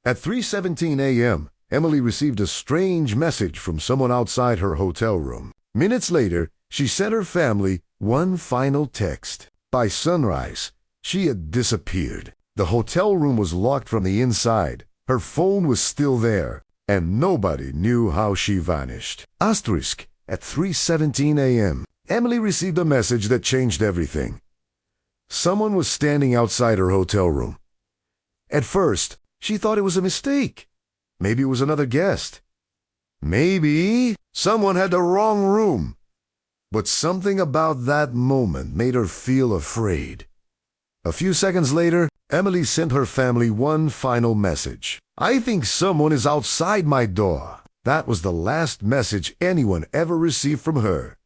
At 3:17 a.m., Emily received a strange message from someone outside her hotel room. Minutes later, she sent her family one final text. By sunrise, she had disappeared. The hotel room was locked from the inside. Her phone was still there, and nobody knew how she vanished. Asterisk, at 3:17 a.m., Emily received a message that changed everything. Someone was standing outside her hotel room. At first, she thought it was a mistake. Maybe it was another guest. Maybe someone had the wrong room. But something about that moment made her feel afraid. A few seconds later, Emily sent her family one final message. "I think someone is outside my door." That was the last message anyone ever received from her.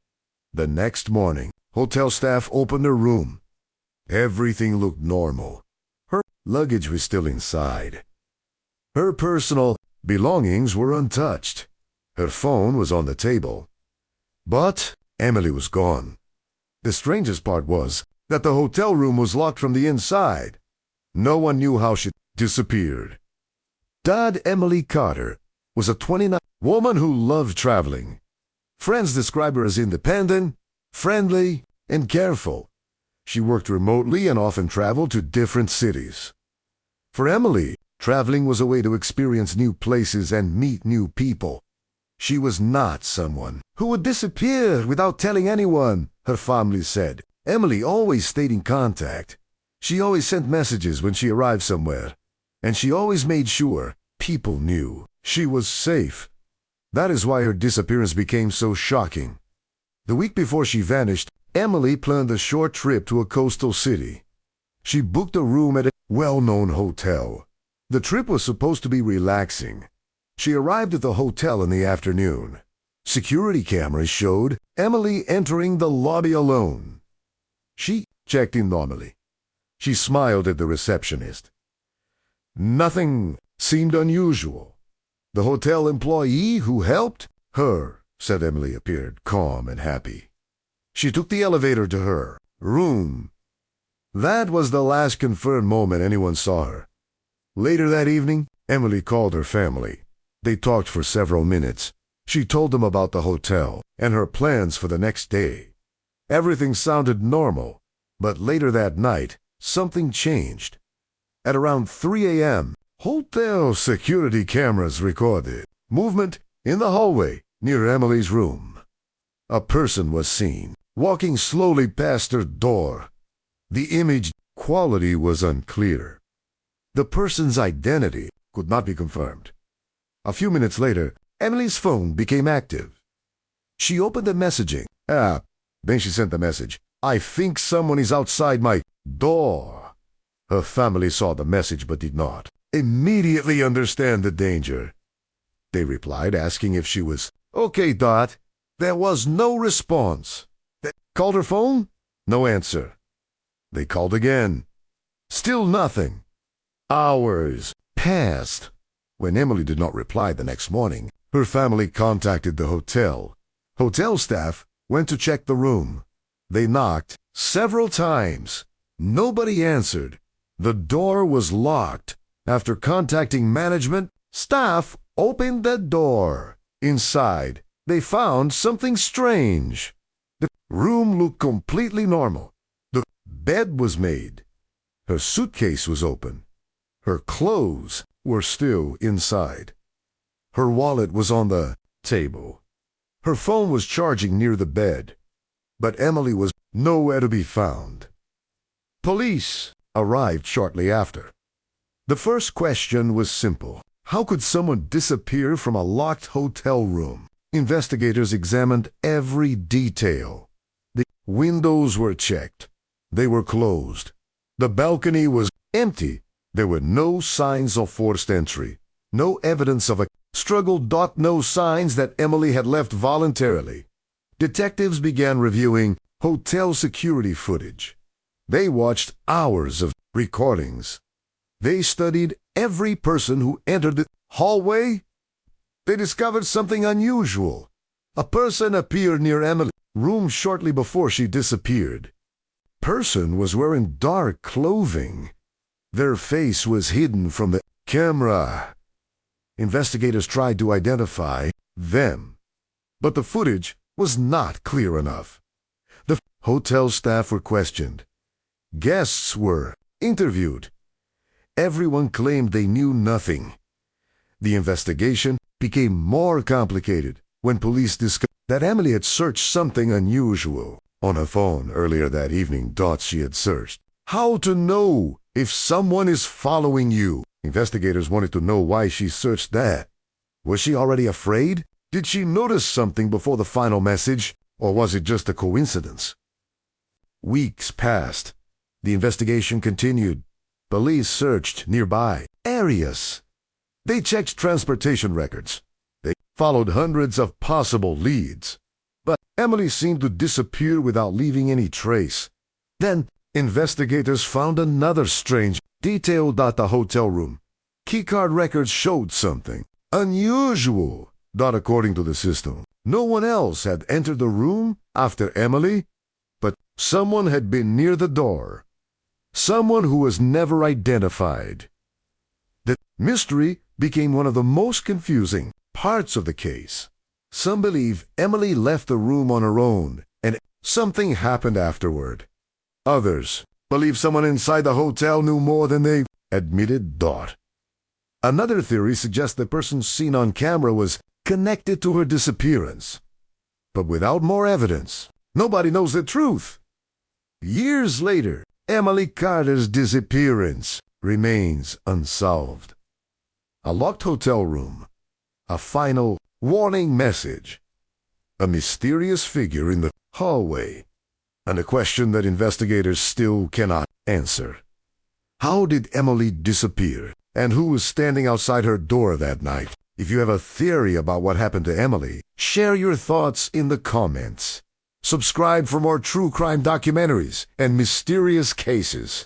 The next morning, hotel staff opened her room. Everything looked normal. Her luggage was still inside. Her personal belongings were untouched. Her phone was on the table. But Emily was gone. The strangest part was that the hotel room was locked from the inside. No one knew how she disappeared. Dad Emily Carter was a 29 woman who loved traveling. Friends describe her as independent, friendly, and careful. She worked remotely and often traveled to different cities. For Emily, traveling was a way to experience new places and meet new people. She was not someone who would disappear without telling anyone, her family said. Emily always stayed in contact. She always sent messages when she arrived somewhere, and she always made sure people knew she was safe. That is why her disappearance became so shocking. The week before she vanished, Emily planned a short trip to a coastal city. She booked a room at a well-known hotel. The trip was supposed to be relaxing. She arrived at the hotel in the afternoon. Security cameras showed Emily entering the lobby alone. She checked in normally. She smiled at the receptionist. Nothing seemed unusual. The hotel employee who helped her, said Emily, appeared calm and happy. She took the elevator to her room. That was the last confirmed moment anyone saw her. Later that evening, Emily called her family. They talked for several minutes. She told them about the hotel and her plans for the next day. Everything sounded normal, but later that night, something changed. At around 3 a.m., hotel security cameras recorded movement in the hallway near Emily's room. A person was seen walking slowly past her door. The image quality was unclear. The person's identity could not be confirmed. A few minutes later, Emily's phone became active. She opened the messaging app. Then she sent the message, "I think someone is outside my door." Her family saw the message but did not immediately understand the danger. They replied asking if she was okay. There was no response. They called her phone? No answer. They called again. Still nothing. Hours passed. When Emily did not reply the next morning, her family contacted the hotel. Hotel staff went to check the room. They knocked several times. Nobody answered. The door was locked. After contacting management, staff opened the door. Inside, they found something strange. The room looked completely normal. The bed was made. Her suitcase was open. Her clothes were still inside. Her wallet was on the table. Her phone was charging near the bed. But Emily was nowhere to be found. Police arrived shortly after. The first question was simple. How could someone disappear from a locked hotel room? Investigators examined every detail. The windows were checked. They were closed. The balcony was empty. There were no signs of forced entry. No evidence of a struggle. No signs that Emily had left voluntarily. Detectives began reviewing hotel security footage. They watched hours of recordings. They studied every person who entered the hallway. They discovered something unusual. A person appeared near Emily's room shortly before she disappeared. Person was wearing dark clothing. Their face was hidden from the camera. Investigators tried to identify them, but the footage was not clear enough. The hotel staff were questioned. Guests were interviewed. Everyone claimed they knew nothing. The investigation became more complicated when police discovered that Emily had searched something unusual on her phone earlier that evening. She had searched how to know if someone is following you. Investigators wanted to know why she searched that. Was she already afraid? Did she notice something before the final message, or was it just a coincidence? Weeks passed. The investigation continued. Police searched nearby areas. They checked transportation records. They followed hundreds of possible leads. But Emily seemed to disappear without leaving any trace. Then investigators found another strange detail at the hotel room. Keycard records showed something unusual, not according to the system. No one else had entered the room after Emily, but someone had been near the door. Someone who was never identified. The mystery became one of the most confusing parts of the case. Some believe Emily left the room on her own and something happened afterward. Others believe someone inside the hotel knew more than they admitted. Another theory suggests the person seen on camera was connected to her disappearance. But without more evidence, nobody knows the truth. Years later, Emily Carter's disappearance remains unsolved. A locked hotel room, a final warning message, a mysterious figure in the hallway, and a question that investigators still cannot answer. How did Emily disappear, and who was standing outside her door that night? If you have a theory about what happened to Emily, share your thoughts in the comments. Subscribe for more true crime documentaries and mysterious cases.